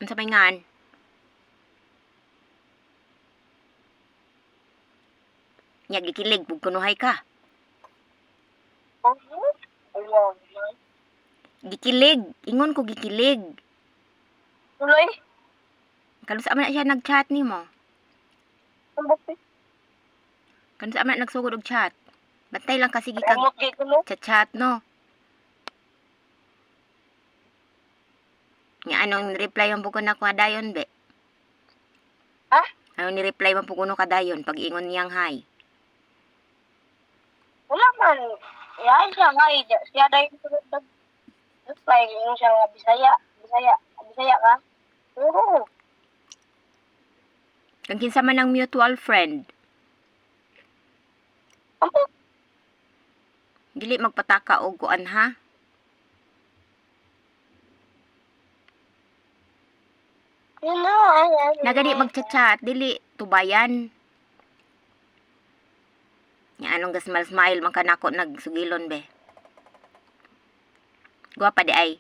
Unsa may ngan? Nya gikilig pug kunuhay ka. Ayaw. Gikilig, ingon ko gikilig. Tuloy. Kano sa man na siya nag-chat nimo? Ang bakit? Kano sa man na nagsugod og chat? Bantay lang kasi gikag Amot gay ko, no? chat no. Nya anong reply man pug na kadayon be? Ha? Anong ni-reply man pug kuno kadayon pag ingon niyang hi? Wala man. Yan siya nga. Siya dahil sunod reply yung siya nga Bisaya. Bisaya ka? Oo. Kang kinsa man ang mutual friend, Ako. dili magpataka og kuan ha. Yun na. Nagadi magchat-chat, dili tubayan. Nya anong gasmal-smile man kanako nagsugilon be. Guwapa di ay.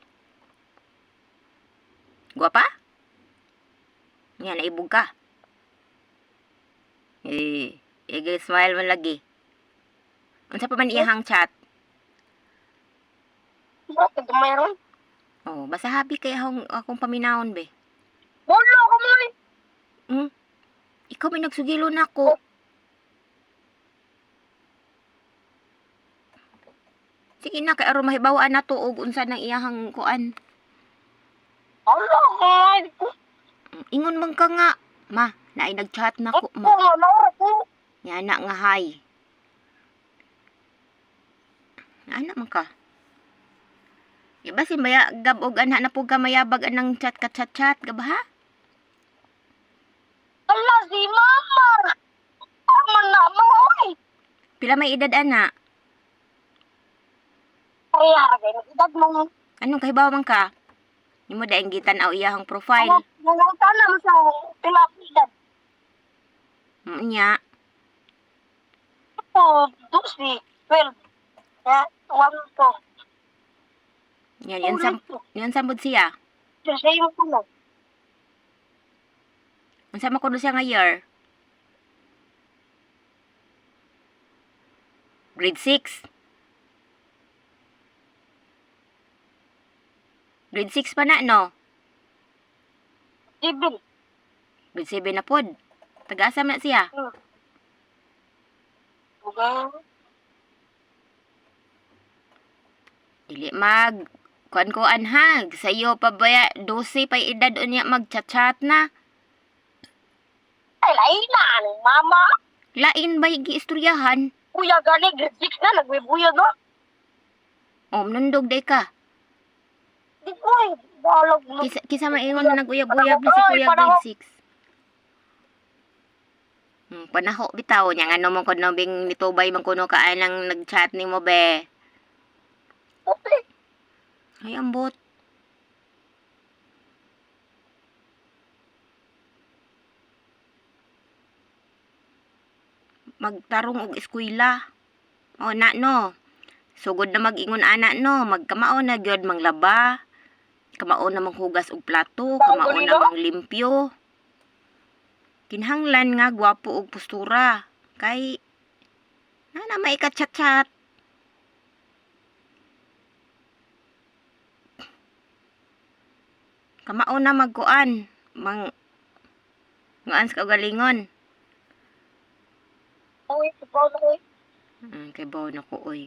Guwapa? Nya naibog ka. Smile man lagi. Unsa pa man iyahang chat? Bakit mayroon? Oh, basta happy kay akong paminawon be. Wala ko mo eh. Ikaw may nagsugilon nako. Sige na kay aron mahibawaan nato og unsa nang iyahang kuan. Wala ko eh. Ingon man ka nga, ma, naay nag-chat nako Ako ma. nga naura ko. Nya na nga hi. Ana man ka. Iba si maya gab og ana na pug ka mayabag anang chat ka chat gab ha? Ala si mama. Tama na mo eh. Pila may edad ana? Kaya rin. Edad mo. Anong kahibaw man ka? Nimo daing gitan-aw iyahang profile. Nangang ka na mo sa pinakidad. Nya, Ito, 12. 12. Ya, 1 to. yan sambod siya. Sa iyo ko na. Unsa man kuno siya nga year? Grade 6. Grade 6 pa na, no? Ibin. Grade 7 na pod. Taga-asa man na siya? Okay. Dili mag kuan ha. Sa iyo pa ba 12 pa edad unya mag-chat-chat na. Ay, lain na. Mama. Lain ba giistoryahan? Kuya gani, grade 6 na. Nagwibuyag no? Nandog day ka. Di ko eh. Balag mo. Kisa maingon na nag-uyab-uyab na si Kuya grade 6. Panaho bitaw niya ano mo kuno bing nitubay man kuno kaan nang nag-chat nimo be. Okay. Ay ambot. Magtarong og eskwela. O na no. Sugod na mag-ingon ana no, magkamao na gyud manglaba. Kamao na manghugas og plato, kamao na manglimpyo. Kinahanglan nga gwapo og postura. Kay na may ka-chat-chat. Kamao na magkuan. Nguan sa kagalingon. Okay, ikaw na ko eh. Kay bawo na ko oy.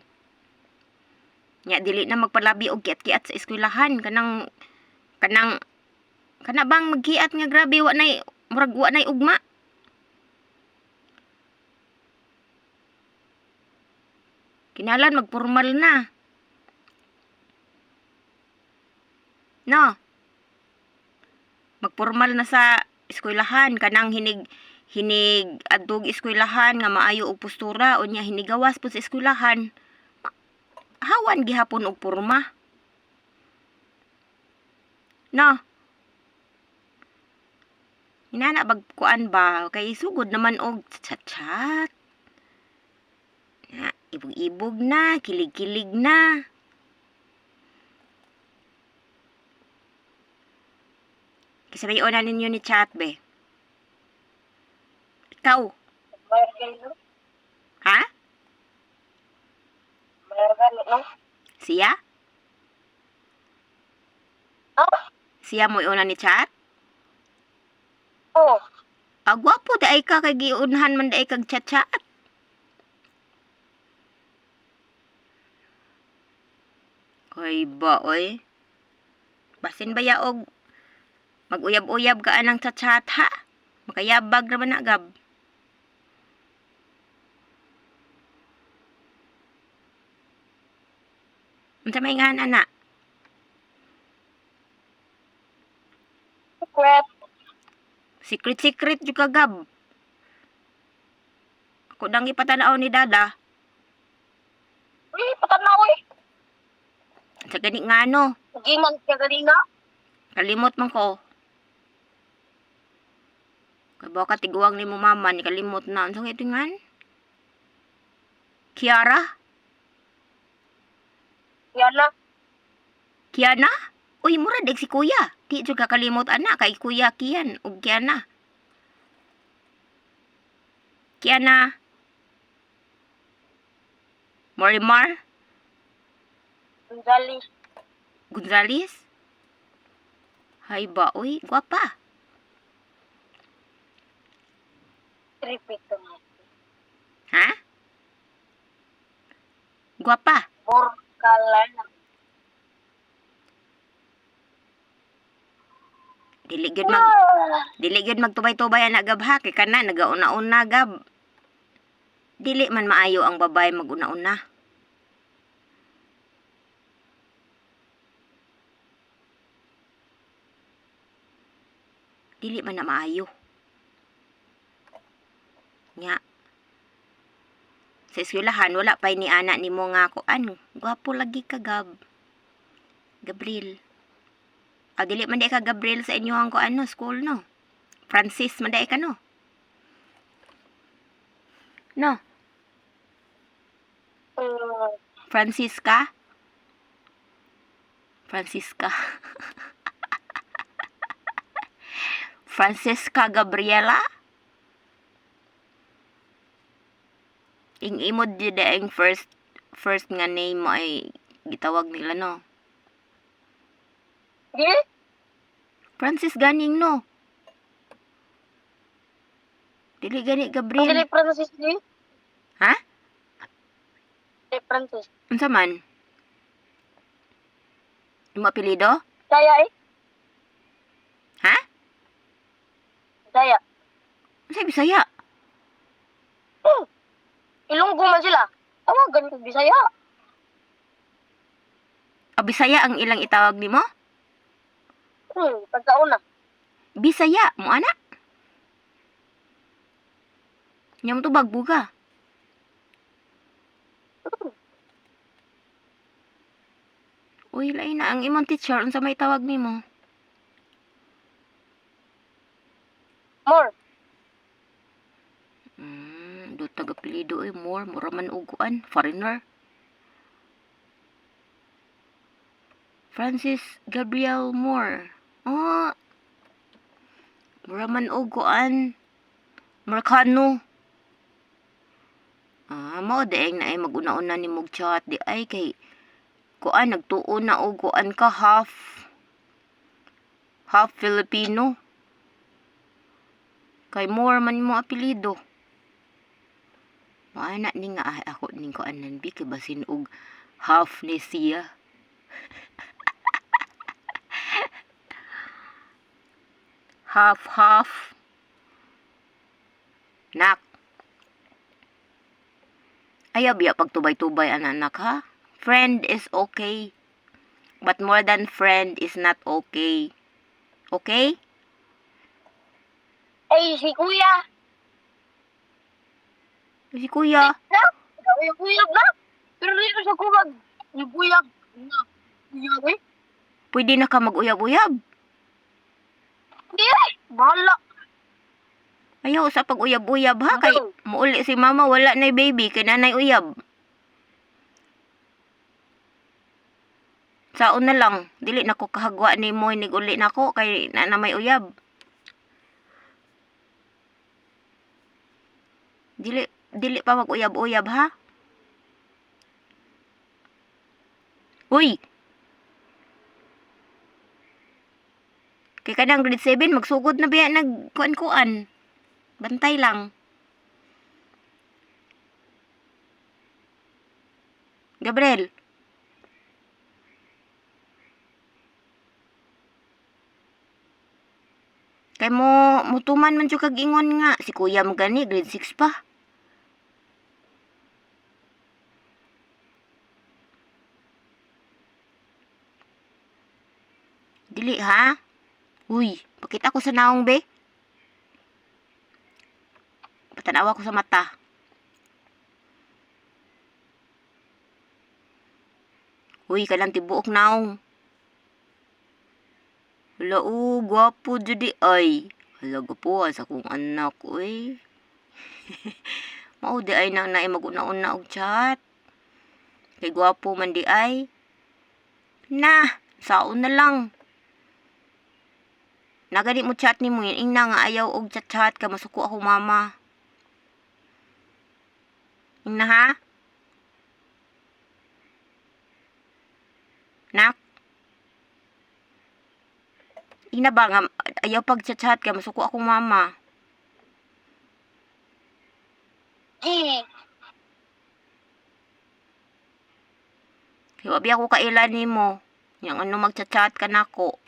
Nya dili na magpalabi og kiat-kiat sa eskwelahan kana bang magkiat nga grabe wa nay murag wa nay ugma. Kinalan magpormal na. No. Magpormal na sa eskwelahan kanang hinig adtog eskwelahan nga maayo og postura unya hinigawas pud sa eskwelahan. Hawan gihapon og porma. No. Inana bagkuan ba kay sugod naman og chat-chat. Ibog-ibog na, kilig-kilig na. Kasi may una ninyo ni chat, be. Ikaw, Mayroon kayo, no? ha? Mayroon ka, no? Siya? Oh, Siya mo una ni chat? oh. Gwapo da ay ka kay giunhan man da ay kag chat-chat. Hoy ba, oy. Basin ba yaog mag-uyab-uyab ka anang chat-chat, ha? Makayabag naman na, gab. Unsa may nga, anak? Secret. Secret-secret yung kagab. Ako dang ipatanaw ni dada. Uy, patanaw eh. Sa gani nga no, Giman siya ganina. kalimot man ko. Kay baka tiguang ni mo mama, ni kalimot na. Ano nga itingan? Kiara? Yan na. Kiana? Uy, mura deg si kuya. Di jud ka kalimot anak kay kuya Kian ug Kiana. Kiana. Morimar Gonzales. Gonzales. Hay ba, uy, gwapa. Repeat ko na. Ha? Gwapa. Borkalana. Dili gyud magtubay-tubay anak gab ha kay kana nagauna-una gab. Dili man maayo ang babae maguna-una. Dili man na maayo. Nya. Sa eskwelahan wala pa ni anak nimo nga kuan. Gwapo lagi ka gab. Gabriel. Dili man di ka Gabriel sa inyo ang kuan no, school no. Francis man di ka no. No, Francisca. Francisca. Francesca Gabriela. Ing imod jud ang first nga name mo ay gitawag nila no. Di? Francis ganing no. Dili gani Ang Gabriel. dili Francis di? Ha? Dili Francis. Unsa man? Imo apelyido? Daya eh. Ha? Daya. Unsa Bisaya? Ilunggo man sila. Tawagan ko Bisaya. Bisaya ang ilang itawag nimo? Pagkauna. Bisaya mo ana? Nya mo to bagbuga. Uy, lain na ang imong teacher unsa may tawag nimo? More. Do taga apelyido more mura man uguan, foreigner. Francis Gabriel Moore. Oh. Mura man uguan. Marcano. Mao daing na ay maguna-una ni mog chat di ay kay kuan nagtuon na uguan ka half Filipino. Kay more man mo apelyido. Maana ni nga ako ning kuanan bi kay basin og half ni siya. Half. Nak. Ayaw biya pagtubay-tubay anak ha. Friend is okay. But more than friend is not okay. Okay? Ay, si Kuya. Si kuya. Na? Yung Kuya na? Pero dito sa kubag. Yung Kuya. Kuya eh. Pwede na ka mag-uyab-uyab. Hindi eh. Bahala. Ayaw sa pag-uyab-uyab ha. Kay muuli si mama wala na baby. Kay nanay uyab. Saon na lang, dili na ko kahagwa ni mo inig uli nako kay na may uyab. Dili pa mag-uyab-uyab ha. Uy. Kay kanang grade 7 magsugod na biya nagkuan-kuan. Bantay lang. Gabriel. Kay mo mutuman man jud kag ingon nga si kuya mo gani grade 6 pa. Dili ha. Uy, pakita ko sa naong be. Patanawa ko sa mata. Uy, kanang tibuok naong. Hala, gwapo judi ay. Hala, gwapo sa kong anak, uy. Mao di ay nang naay mag-una-una og chat. Kay gwapo man di ay. Na, saon na lang. Nagani mo chat ni mo yun. Ingna nga ayaw og chat-chat ka masuko ako mama. Ingna ha? Nak? Ingna ba nga ayaw pag chat-chat ka masuko ako mama. Di. Kaya wabi ako kailan ni mo. Yang ano mag-chat-chat ka nako.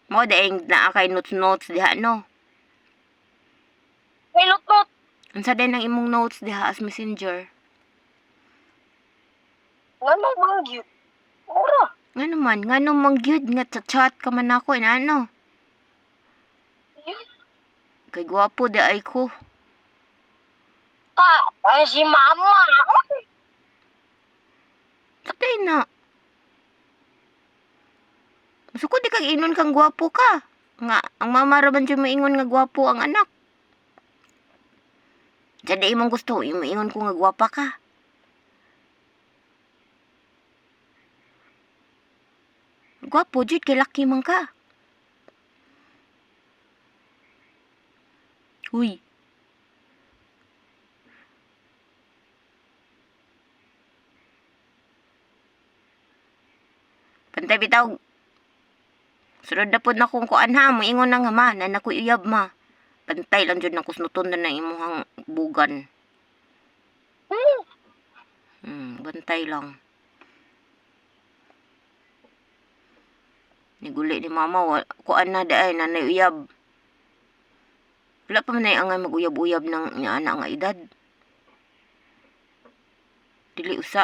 Mo daing naa kay notes diha no. May lutot. Unsa din ang imong notes diha as messenger? Ngano mangyud? Ora. Ngano man gyud nga chat ka man ako ano. Kay gwapo di ay ko. Ay si mama. Sakay na. Masukod di kag inon kang gwapo ka. Nga ang mama ra man jud moingon nga gwapo ang anak. Jadi imong gusto moingon ko nga gwapa ka. Gwapo jud kay laki man ka. Uy. Pantay bitaw. Sunod na po na kung kuan ha. Moingon na nga ma. Na nakuyab ma. Pantay lang jud na kusnuton na imuhang bugan. Bantay lang. Niguli ni mama. Kuan na daay. Nanay uyab. Wala pa man ay angay mag-uyab-uyab ng anak nga edad. Dili usa.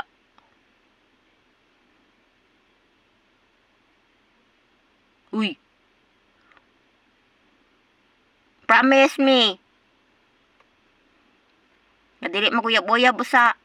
Uy. Promise me. Nga dili mag-uyab-uyab usa.